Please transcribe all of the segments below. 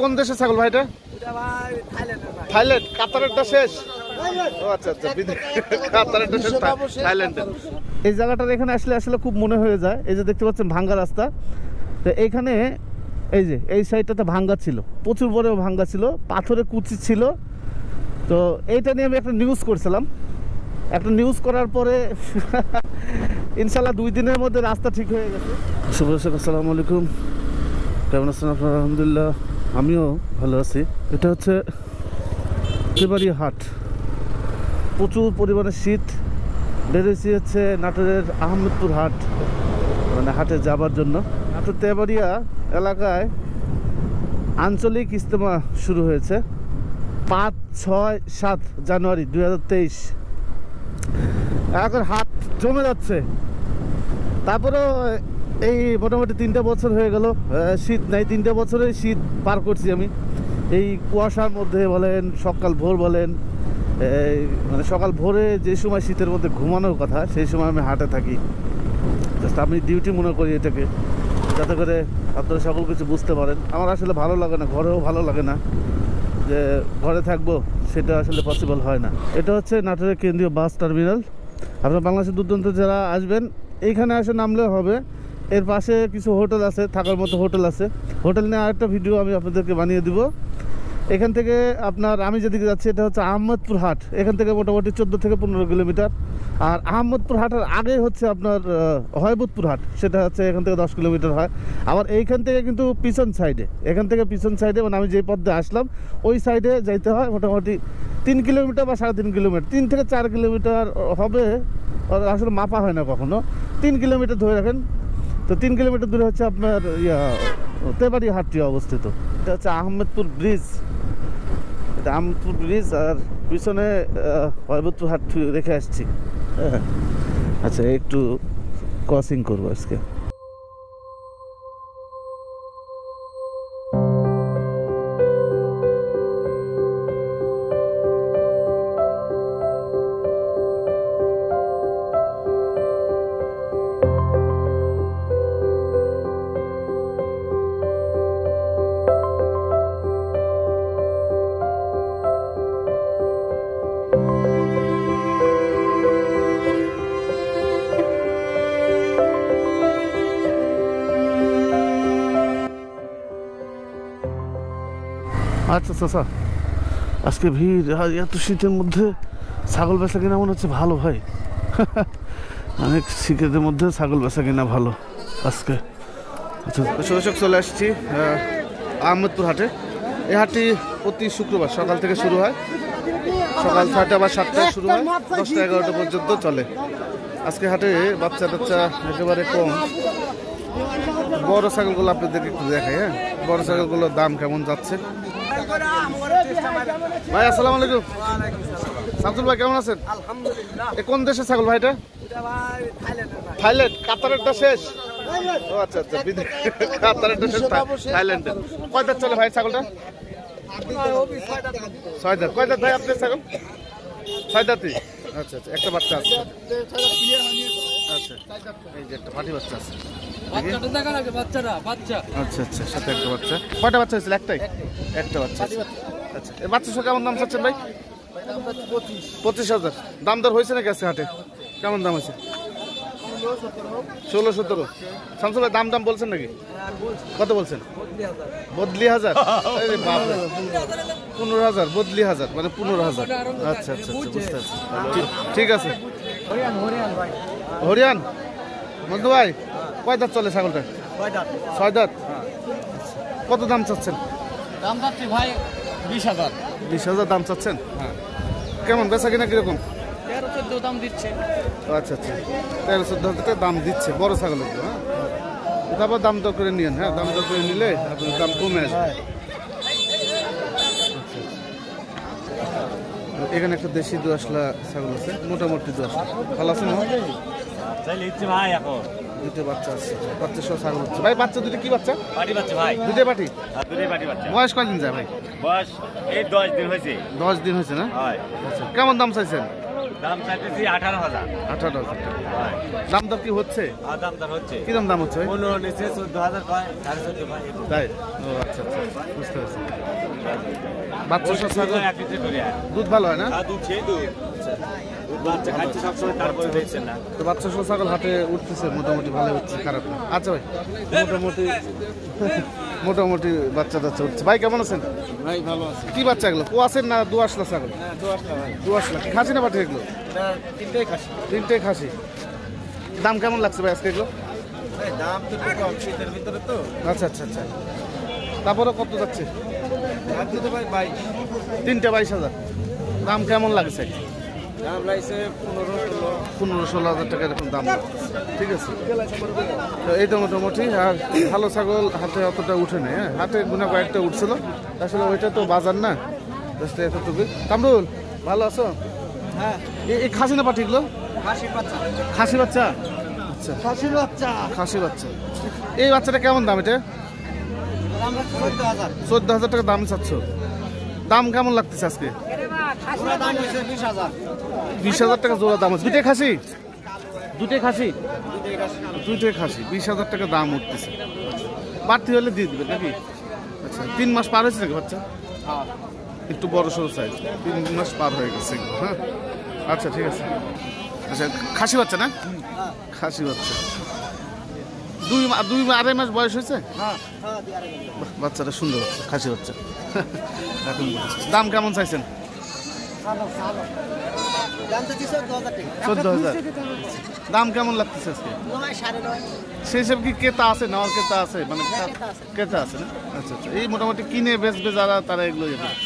কোন দেশের ছাগল ভাই এটা? থাইল্যান্ড। কাতারেরটা শেষ? ও আচ্ছা আচ্ছা, কাতারেরটা শেষ থাইল্যান্ডের। এই জায়গাটার এখানে আসলে আসলে খুব মনে হয়ে যায়। এই যে দেখতে পাচ্ছেন ভাঙ্গা রাস্তা, তো এইখানে এই যে এই সাইডটাতে ভাঙ্গা ছিল, প্রচুর বড় ভাঙ্গা ছিল, পাথরে কুচি ছিল। তো এইটা নিয়ে আমি একটা নিউজ করছিলাম। একটা নিউজ করার পরে ইনশাল্লাহ 2 দিনের মধ্যে রাস্তা ঠিক হয়ে গেছে। শুভ দর্শক, আসসালামু আলাইকুম। কেমন আছেন আপনারা? আলহামদুলিল্লাহ, আমিও ভালো আছি। এটা হচ্ছে তেবাড়িয়া হাট। প্রচুর পরিমাণে শীত বেড়েছি হচ্ছে নাটোরের আহমেদপুর হাট, মানে হাটে যাবার জন্য। নাটোর তেবাড়িয়া এলাকায় আঞ্চলিক ইজতেমা শুরু হয়েছে 5, 6, 7 জানুয়ারি 2023। এখন হাট জমে যাচ্ছে। তারপরেও এই মোটামুটি 3টা বছর হয়ে গেল শীত নাই। 3টা বছরে শীত পার করছি আমি। এই কুয়াশার মধ্যে বলেন, সকাল ভোর বলেন, মানে সকাল ভোরে যে সময় শীতের মধ্যে ঘুমানোর কথা, সেই সময় আমি হাটে থাকি। জাস্ট আমি ডিউটি মনে করি এটাকে, যাতে করে আপনারা সকল কিছু বুঝতে পারেন। আমার আসলে ভালো লাগে না, ঘরেও ভালো লাগে না যে ঘরে থাকবো, সেটা আসলে পসিবল হয় না। এটা হচ্ছে নাটোরের কেন্দ্রীয় বাস টার্মিনাল। আপনারা বাংলাদেশের দূরদূরান্ত যারা আসবেন এইখানে এসে নামলে হবে। এর পাশে কিছু হোটেল আছে, থাকার মতো হোটেল আছে। হোটেল নিয়ে আরেকটা ভিডিও আমি আপনাদেরকে বানিয়ে দিব। এখান থেকে আপনার আমি যেদিকে যাচ্ছি এটা হচ্ছে আহমেদপুর হাট। এখান থেকে মোটামুটি 14 থেকে 15 কিলোমিটার। আর আহমেদপুর হাটের আগে হচ্ছে আপনার হয়বতপুর হাট, সেটা হচ্ছে এখান থেকে 10 কিলোমিটার হয়। আবার এইখান থেকে কিন্তু পিছন সাইডে, এখান থেকে পিছন সাইডে, মানে আমি যে পথে আসলাম ওই সাইডে যাইতে হয় মোটামুটি 3 কিলোমিটার বা 3.5 কিলোমিটার, 3 থেকে 4 কিলোমিটার হবে। আসলে মাপা হয় না কখনো। 3 কিলোমিটার ধরে রাখেন। তো 3 কিলোমিটার দূরে হচ্ছে আপনার তেবাড়িয়া হাটটি অবস্থিত। এটা হচ্ছে আহমেদপুর ব্রিজ। এটা আহমেদপুর ব্রিজ, আর পিছনে হয়বতপুর হাট রেখে আসছি। আচ্ছা, একটু ক্রসিং করবো আজকে। আচ্ছা চাচা, আজকে ভিড়, এত শীতের মধ্যে ছাগল বেচা কিনা মনে হচ্ছে ভালো ভাই। অনেক শীতের মধ্যে ছাগল বেচা কিনা ভালো আজকে। আচ্ছা, দর্শক চলে আসছি আহমেদপুর হাটে। এই হাটটি প্রতি শুক্রবার সকাল থেকে শুরু হয়। সকাল 6টা বা 7টায় শুরু হয়, 10টা 11টা পর্যন্ত চলে। আজকে হাটে বাচ্চা টাচ্চা একেবারে কম। বড় ছাগলগুলো আপনাদেরকে একটু দেখাই। হ্যাঁ, বড় ছাগলগুলোর দাম কেমন যাচ্ছে। ভাই আসসালামু আলাইকুম। শামসুল ভাই কেমন আছেন? আলহামদুলিল্লাহ। কোন দেশের ছাগল ভাই এটা? থাইল্যান্ড। কাতারেরটা শেষ? ও আচ্ছা আচ্ছা, কাতারেরটা শেষ থাইল্যান্ডের। কয় দাঁত চলে ভাই ছাগলটা? 6 দাঁত। কয় দাঁত ভাই আপনার ছাগল? 6 দাঁতই। আচ্ছা আচ্ছা, একটা বাচ্চা আছে। আচ্ছা, এই যে একটা পাটি বাচ্চা আছে। আচ্ছা আচ্ছা, সাথে একটা বাচ্চা। কয়টা বাচ্চা হয়েছিল? একটাই, একটা বাচ্চা। আচ্ছা, এই বাচ্চা সহ কেমন দাম চাচ্ছেন ভাই? 25,000। দাম দর হয়েছে নাকি আজকে হাটে? কেমন দাম হয়েছে? 16-17। শামসুল ভাই দাম বলছেন নাকি? কত বলছেন? 42,000। 15,000। 42,000 মানে 15,000। আচ্ছা আচ্ছা, বুঝতে পারছি। ঠিক আছে। হরিয়ান মধু ভাই, কয় দাঁত চলে ছাগলটা? 6 দাঁত। কত দাম চাচ্ছেন? দাম চাচ্ছি ভাই 20,000। 20,000 দাম চাচ্ছেন? কেমন বেচা কিনা কিরকম? 13-14 দাম দিচ্ছে। আচ্ছা আচ্ছা, 13-14 টাকা দাম দিচ্ছে বড় ছাগলের। হ্যাঁ, তারপর দাম দর করে নিন। হ্যাঁ, দাম দর করে নিলে আপনার দাম কমে আসবে। এখানে একটা দেশি দোআঁশলা ছাগল আছে, মোটামুটি দোআঁশলা। ভালো আছে না? ভাই এখন দুটো বাচ্চা আছে, বাচ্চা সহ ছাগল হচ্ছে। ভাই বাচ্চা দুটো কি বাচ্চা? পাটি বাচ্চা ভাই। দুটোই পাটি? দুটোই পাটি বাচ্চা। বয়স কয়দিন যায় ভাই? বয়স এই 10 দিন হয়েছে। 10 দিন হয়েছে না? হয়। আচ্ছা, কেমন দাম চাইছেন? দাম চাইতেছি 18,000। 18,000 দাম দর কি হচ্ছে? দাম দর হচ্ছে কিরম দাম হচ্ছে? 15 নিচে 14,000 কয়, 14,500 কয়। তাই? ও আচ্ছা আচ্ছা, বুঝতে পারছি। বাচ্চা সহ ছাগল এক লিটার করে আর। দুধ ভালো হয় না? দুধ সেই দুধ। দুধ বাচ্চা খাচ্ছে সবসময়, তারপরে দেখছেন না। তো বাচ্চা সহ ছাগল হাটে উঠতেছে মোটামুটি, ভালো হচ্ছে, খারাপ না। আচ্ছা ভাই, মোটামুটি মোটামুটি বাচ্চা টাচ্চা উঠছে। ভাই কেমন আছেন? ভাই ভালো আছে। কি বাচ্চা এগুলো? কোয়াশের না দুয়াশলা ছাগল? হ্যাঁ, 2,000 ভাই। দুয়াশলা খাসি না পাঠি এগুলো? তিনটেই খাসি। তিনটে খাসি। দাম কেমন লাগছে ভাই আজকে এগুলো? ভাই দাম তো একটু কম শীতের ভিতরে তো। আচ্ছা আচ্ছা আচ্ছা, তারপরে কত যাচ্ছে? দাম তো ভাই 22। তিনটে 22,000। দাম কেমন লাগছে? দাম লাগছে 15-16 হাজার টাকা এরকম দাম লাগছে। ঠিক আছে, তো এইটা মোটামুটি। আর ভালো ছাগল হাটে অতটা উঠে নেই। হ্যাঁ, হাটে গুনা কয়েকটা উঠছিল, আসলে ওইটা তো বাজার না, জাস্ট এতটুকু। কামরুল ভালো আছো? হ্যাঁ, এই খাসি না পাঠি এগুলো? খাসি বাচ্চা। খাসি বাচ্চা? আচ্ছা, খাসির বাচ্চা। খাসি বাচ্চা। এই বাচ্চাটা কেমন দাম? এটা দাম লাগছে 14,000। 14,000 টাকা দাম চাচ্ছ। দাম কেমন লাগতেছে আজকে? পুরো দাম হচ্ছে 20,000। 20,000 টাকা জোড়া দাম হচ্ছে। দুইটাই খাসি? দুইটাই খাসি? দুইটাই খাসি। দুইটাই খাসি। 20,000 টাকা দাম উঠতেছে। বাড়তি হলে দিয়ে দিবে নাকি? আচ্ছা, 3 মাস পার হয়েছে নাকি বাচ্চা? হ্যাঁ। একটু বড় সড়ো সাইজ, 3 মাস পার হয়ে গেছে। হ্যাঁ, আচ্ছা ঠিক আছে। আচ্ছা, খাসি বাচ্চা না? খাসি বাচ্চা। 2-2.5 মাস বয়স হয়েছে? হ্যাঁ, বাহ, বাচ্চাটা সুন্দর হচ্ছে, খাসি বাচ্চা। এখন দাম কেমন চাইছেন? দাম তো 14,000 টাকা। 14,000। দাম কেমন লাগতেছে আজকে? সেই সব কি ক্রেতা আছে? নেওয়ার ক্রেতা আছে? মানে ক্রেতা আছে না? আচ্ছা আচ্ছা, এই মোটামুটি কিনে বেচবে যারা, তারা এগুলো ইয়ে করে।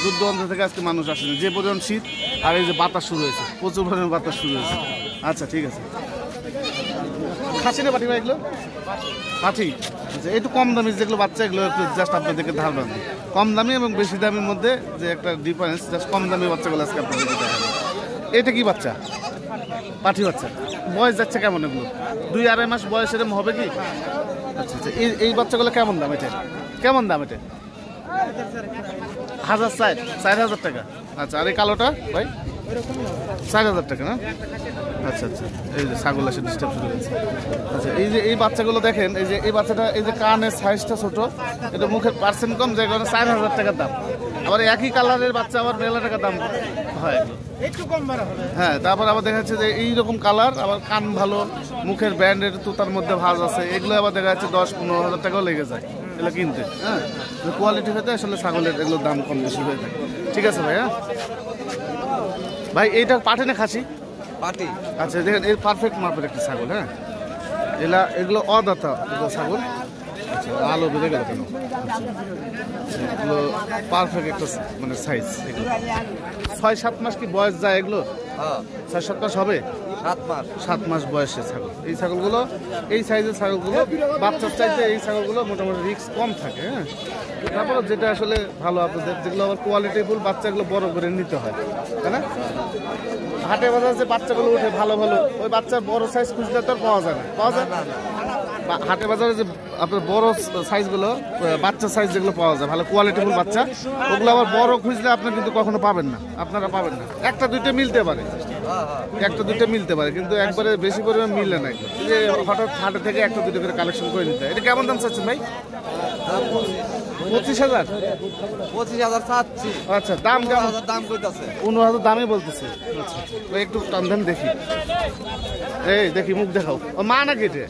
দূর দূরান্ত থেকে আজকে মানুষ আসেনি, যে পরিমাণ শীত। আর এই যে বাতাস শুরু হয়েছে, প্রচুর পরিমাণে বাতাস শুরু হয়েছে। আচ্ছা ঠিক আছে। খাসি না পাঠি ভাই এগুলো? পাঠি। আচ্ছা, একটু কম দামি যেগুলো বাচ্চা, এগুলো একটু জাস্ট আপনাদেরকে ধারণা দিই। কম দামি এবং বেশি দামির মধ্যে যে একটা ডিফারেন্স, জাস্ট কম দামি বাচ্চাগুলো আজকে আপনাদেরকে দেখাবো। এটা কি বাচ্চা? পাঠি বাচ্চা। বয়স যাচ্ছে কেমন এগুলো? 2-2.5 মাস বয়স এরকম হবে কি? আচ্ছা আচ্ছা, এই বাচ্চাগুলো কেমন দাম? এটা কেমন দাম? এটা 4,000 টাকা। আচ্ছা, আর এই কালোটা ভাই? 4,000 টাকা না? আচ্ছা আচ্ছা, এই যে ছাগল এসে ডিস্টার্ব শুরু হয়েছে। আচ্ছা, এই যে এই বাচ্চাগুলো দেখেন, এই যে এই বাচ্চাটা, এই যে কানের সাইজটা ছোট, এটা মুখের পার্সেন্ট কম, যে কারণে 4,000 টাকার দাম। আবার একই কালারের বাচ্চা আবার মেলা টাকা দাম হয় একটু কম বাড়া হবে। হ্যাঁ, তারপর আবার দেখা যাচ্ছে যে এইরকম কালার, আবার কান ভালো, মুখের ব্র্যান্ডের তুতার মধ্যে ভাঁজ আছে, এগুলো আবার দেখা যাচ্ছে 10-15 হাজার টাকাও লেগে যায় এগুলো কিনতে। হ্যাঁ, কোয়ালিটি হতে আসলে ছাগলের এগুলোর দাম কম বেশি হয়ে থাকে। ঠিক আছে ভাই। হ্যাঁ ভাই, এইটা পাঠে না খাসি? পাটি। আচ্ছা দেখেন, এর পারফেক্ট মাপের একটা ছাগল। হ্যাঁ, এগুলো অদাতা এগুলো ছাগল। আচ্ছা, আলো বেড়ে গেল কেন? এগুলো পারফেক্ট একটা মানে সাইজ। এগুলো 6-7 মাস কি বয়স যায় এগুলো? হ্যাঁ, 6-7 মাস হবে। 7 মাস। 7 মাস বয়সের ছাগল। এই ছাগলগুলো, এই সাইজের ছাগলগুলো, বাচ্চার চাইতে এই ছাগলগুলো মোটামুটি রিস্ক কম থাকে। হ্যাঁ, তারপরে যেটা আসলে ভালো আপনাদের, যেগুলো আবার কোয়ালিটিফুল বাচ্চাগুলো বড় করে নিতে হয়, তাই না? হাটে বাজার যে বাচ্চাগুলো উঠে ভালো ভালো, ওই বাচ্চার বড় সাইজ খুঁজলে তো আর পাওয়া যায় না। পাওয়া যায় না। হাটে বাজারে যে আপনার বড় সাইজগুলো, বাচ্চা সাইজ যেগুলো পাওয়া যায় ভালো কোয়ালিটিফুল বাচ্চা, ওগুলো আবার বড় খুঁজলে আপনি কিন্তু কখনো পাবেন না, আপনারা পাবেন না। একটা দুইটা মিলতে পারে, একটা দুইটা মিলতে পারে, কিন্তু একবারে বেশি পরিমাণ মিললে নাই। যে হঠাৎ হাটে থেকে একটা দুটো করে কালেকশন করে নিতে হয়। এটা কেমন দাম চাচ্ছেন ভাই? 25,000। 25,000 চাচ্ছি। আচ্ছা, দাম কেমন? 15,000 দাম কইতাছে। 15,000 দামই বলতেছে। আচ্ছা, একটু টান ধান দেখি। এই দেখি, মুখ দেখাও। ও মা নাকি এটা?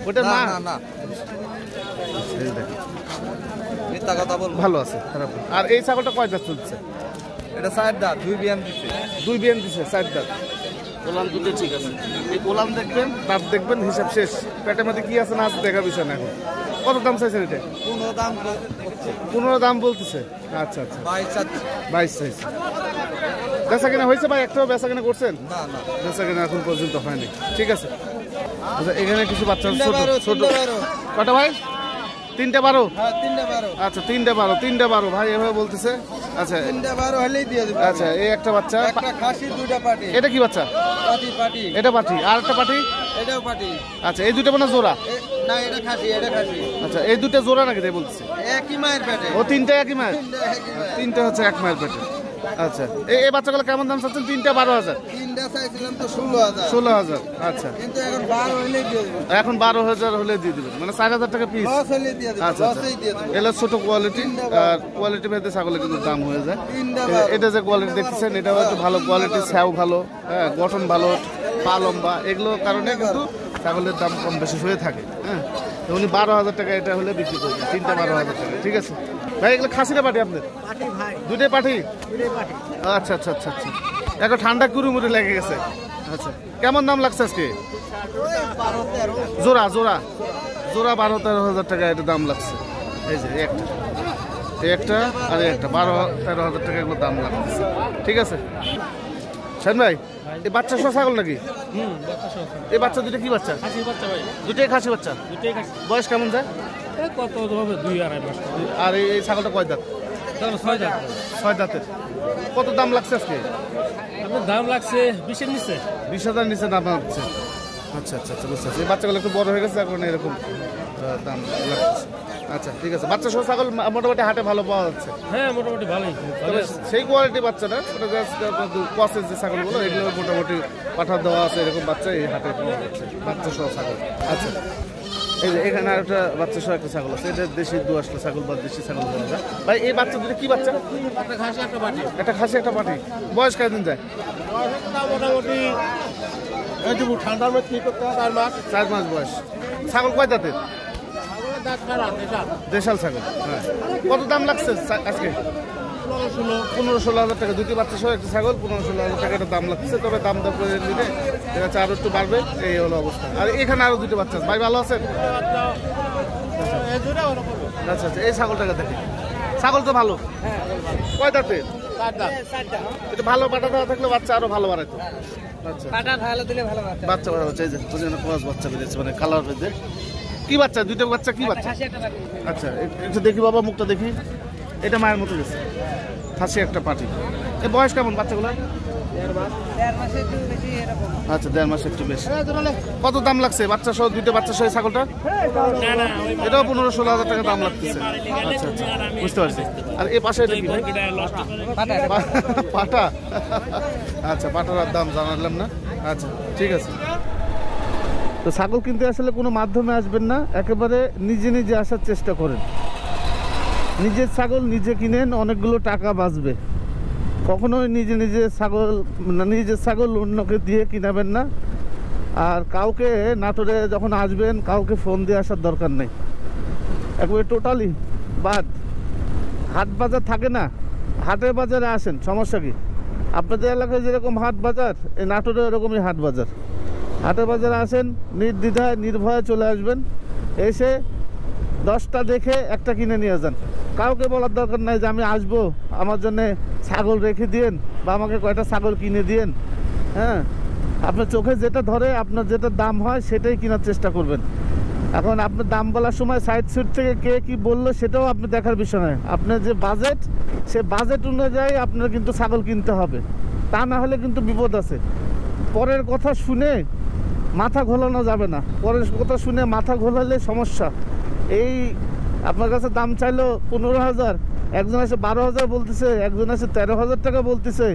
ওটা মা? না না, এই দেখি, মিথ্যা কথা বলবো। ভালো আছে, খারাপ না। আর এই ছাগলটা কয় দাঁত চলছে? এটা 4 দাঁত, 2 বিয়ান দিছে। 2 বিয়ান দিছে, 4 দাঁত। ওলান দুটো ঠিক আছে। এই ওলান দেখবেন, দাঁত দেখবেন, হিসাব শেষ। পেটের মধ্যে কি আছে না আছে দেখার বিষয় না। এখন কত দাম চাইছেন এটা? 15 দাম 15 দাম বলতেছে। আচ্ছা আচ্ছা, 22 চাচ্ছি। 22 চাইছে। বেচা কেনা হয়েছে ভাই? একটাও বেচা কেনা করছেন? না না, বেচা কেনা এখন পর্যন্ত হয়নি। ঠিক আছে। আচ্ছা, এখানে কিছু বাচ্চা ছোট ছোট। 312। কটা ভাই? 3-12। হ্যাঁ, 312। আচ্ছা, 3-12 ভাই এভাবে বলতেছে। আচ্ছা 312 হলেই দিয়ে দেব। আচ্ছা, এই একটা বাচ্চা। একটা খাসি, 2টা পাটি। এটা কি বাচ্চা? পাটি পাটি। এটা পাঠি। আর একটা পাঠি? এটাও পাটি। আচ্ছা, এই দুটো মানে জোড়া? না, এটা খাসি, এটা খাসি। আচ্ছা, এই দুটো জোড়া নাকি তাই বলছে? একই মায়ের পেটে। ও তিনটা একই মায়ের? তিনটা একই মায়ের। তিনটা হচ্ছে এক মায়ের পেটে। আচ্ছা, এই বাচ্চাগুলো কেমন দাম চাচ্ছেন? তিনটা 12,000। তিনটা চাইছিলাম তো 16,000। 16,000। আচ্ছা, কিন্তু এখন 12 হইলেই দিয়ে দেবো। এখন 12,000 হলে দিয়ে দিবেন, মানে 4,000 টাকা পিস। লস হইলেই দিয়ে দেবো, আচ্ছা, লসেই দিয়ে দেবো। এগুলো ছোট কোয়ালিটি, আর কোয়ালিটি ভেদে ছাগলের কিন্তু দাম হয়ে যায়। তিনটা এটা যে কোয়ালিটি দেখতেছেন এটাও একটু ভালো কোয়ালিটি, স্যাও ভালো, হ্যাঁ, গঠন ভালো, পা লম্বা, এগুলোর কারণে কিন্তু ছাগলের দাম কম বেশি হয়ে থাকে। হ্যাঁ, তো উনি 12,000 টাকা এটা হলে বিক্রি করবেন, তিনটা 12,000 টাকা। ঠিক আছে ভাই, এগুলো খাসিটা পাটি আপনার? দুটোই পাটি। আচ্ছা আচ্ছা আচ্ছা আচ্ছা, এখন ঠান্ডা কুড়ুমুড়ি লেগে গেছে। আচ্ছা, কেমন দাম লাগছে আজকে? জোড়া জোড়া জোড়া 12-13,000 টাকা এটা দাম লাগছে। এই যে একটা আর একটা 12-13,000 টাকা এগুলো দাম লাগছে। ঠিক আছে শাহিন ভাই, এই বাচ্চা সহ ছাগল নাকি? এই বাচ্চা দুটো কি বাচ্চা? দুটোই খাসি বাচ্চা। বয়স কেমন যায়? কত হবে? 2-2.5 মাস। আর এই ছাগলটা কয় দাঁত? 6 দাঁতের। কত দাম লাগছে আজকে? আপনার দাম লাগছে 20-এর নিচে। 20,000 নিচে দাম লাগছে। আচ্ছা আচ্ছা আচ্ছা, বুঝতে পারছি। এই বাচ্চাগুলো একটু বড় হয়ে গেছে, এখন এরকম দাম লাগছে। আচ্ছা ঠিক আছে, বাচ্চা সহ ছাগল মোটামুটি হাটে ভালো পাওয়া যাচ্ছে। হ্যাঁ, মোটামুটি ভালোই। তবে সেই কোয়ালিটি বাচ্চা না, ওটা জাস্ট কসের যে ছাগলগুলো এগুলো মোটামুটি পাঠা দেওয়া আছে, এরকম বাচ্চা এই হাটে পাওয়া যাচ্ছে, বাচ্চা সহ ছাগল। আচ্ছা, এই যে এখানে আর একটা বাচ্চা সহ একটা ছাগল আছে, এটা দেশি দু আসলে ছাগল বা দেশি ছাগল বলা যায়। ভাই এই বাচ্চা দুটো কি বাচ্চা? একটা খাসি একটা পাটি। একটা খাসি একটা পাঠি। বয়স কয়দিন যায়? মোটামুটি ঠান্ডার মধ্যে 4 মাস বয়স। ছাগল কয় দাঁতের? দেশাল ছাগল। হ্যাঁ, কত দাম লাগছে আজকে? 15-16 হাজার টাকা। দুটি বাচ্চা সহ একটা ছাগল, 15-16 হাজার টাকা এটা দাম লাগছে। তবে দাম দর করে নিলে ঠিক আছে, আরো একটু বাড়বে। এই হলো অবস্থা। আর এখানে আরো দুটো বাচ্চা আছে। ভাই ভালো আছেন? আচ্ছা আচ্ছা, এই ছাগলটাকে দেখি। ছাগল তো ভালো। কয় দাঁতের? এটা ভালো পাটা দেওয়া থাকলে বাচ্চা আরো ভালো বাড়াইতো। আচ্ছা, বাচ্চা বাড়া বাচ্চা, এই যে ক্রস বাচ্চা বেরিয়েছে, মানে কালার বেঁধে। কি বাচ্চা? দুইটা বাচ্চা কি বাচ্চা? আচ্ছা, একটু দেখি বাবা, মুখটা দেখি। এটা মায়ের মতো গেছে, খাসি একটা পাটি। এই বয়স কেমন বাচ্চাগুলো? 1.5 মাস একটু বেশি। কত দাম লাগছে বাচ্চা সহ, দুইটা বাচ্চা সহ ছাগলটা? এটাও 15-16 হাজার টাকা দাম লাগতেছে। আচ্ছা আচ্ছা, বুঝতে পারছি। আর এই পাশে এটা কি ভাই? পাটা। আচ্ছা, পাটার আর দাম জানালাম না। আচ্ছা ঠিক আছে। তো ছাগল কিনতে আসলে কোনো মাধ্যমে আসবেন না, একেবারে নিজে নিজে আসার চেষ্টা করেন। নিজের ছাগল নিজে কিনেন, অনেকগুলো টাকা বাঁচবে। কখনোই নিজের ছাগল অন্যকে দিয়ে কিনাবেন না। আর কাউকে নাটোরে যখন আসবেন কাউকে ফোন দিয়ে আসার দরকার নেই, একবারে টোটালি বাদ। হাট বাজার থাকে না, হাটের বাজারে আসেন, সমস্যা কি? আপনাদের এলাকায় যেরকম হাট বাজার, এই নাটোরে এরকমই হাট বাজার। হাটের বাজারে আসেন, নির্দ্বিধায় নির্ভয়ে চলে আসবেন। এসে 10টা দেখে একটা কিনে নিয়ে যান। কাউকে বলার দরকার নাই যে আমি আসবো, আমার জন্য ছাগল রেখে দিয়েন বা আমাকে কয়টা ছাগল কিনে দিয়েন। হ্যাঁ, আপনার চোখে যেটা ধরে, আপনার যেটা দাম হয় সেটাই কেনার চেষ্টা করবেন। এখন আপনার দাম বলার সময় সাইড সিট থেকে কে কি বললো সেটাও আপনি দেখার বিষয় নয়। আপনার যে বাজেট, সে বাজেট অনুযায়ী আপনার কিন্তু ছাগল কিনতে হবে, তা না হলে কিন্তু বিপদ আছে। পরের কথা শুনে মাথা ঘোলানো যাবে না, পরের কথা শুনে মাথা ঘোলালে সমস্যা। এই আপনার কাছে দাম চাইলো 15,000, একজন আছে 12,000 বলতেছে, একজন আছে 13,000 টাকা বলতেছে।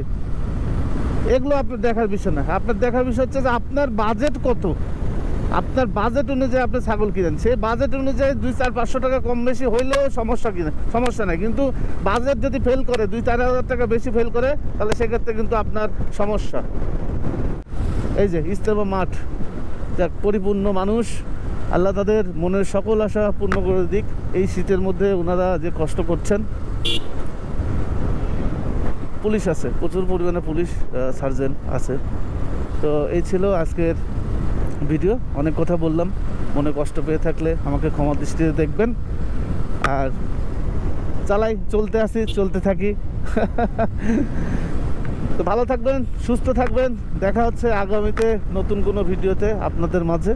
এগুলো আপনার দেখার বিষয় না। আপনার দেখার বিষয় হচ্ছে যে আপনার বাজেট কত, আপনার বাজেট অনুযায়ী আপনি ছাগল কিনেন। সেই বাজেট অনুযায়ী 200-400 টাকা কম বেশি হইলেও সমস্যা নাই, কিন্তু বাজেট যদি ফেল করে, 2-4 হাজার টাকা বেশি ফেল করে, তাহলে সেক্ষেত্রে কিন্তু আপনার সমস্যা। এই যে ইজতেমা মাঠ, যাক পরিপূর্ণ মানুষ, আল্লাহ তাদের মনের সকল আশা পূর্ণ করে দিক। এই শীতের মধ্যে ওনারা যে কষ্ট করছেন। পুলিশ আছে, প্রচুর পরিমাণে পুলিশ সার্জেন্ট আছে। তো এই ছিল আজকের ভিডিও। অনেক কথা বললাম, মনে কষ্ট পেয়ে থাকলে আমাকে ক্ষমা দৃষ্টিতে দেখবেন। আর চলতে থাকি। তো ভালো থাকবেন, সুস্থ থাকবেন। দেখা হচ্ছে আগামীতে নতুন কোনো ভিডিওতে আপনাদের মাঝে।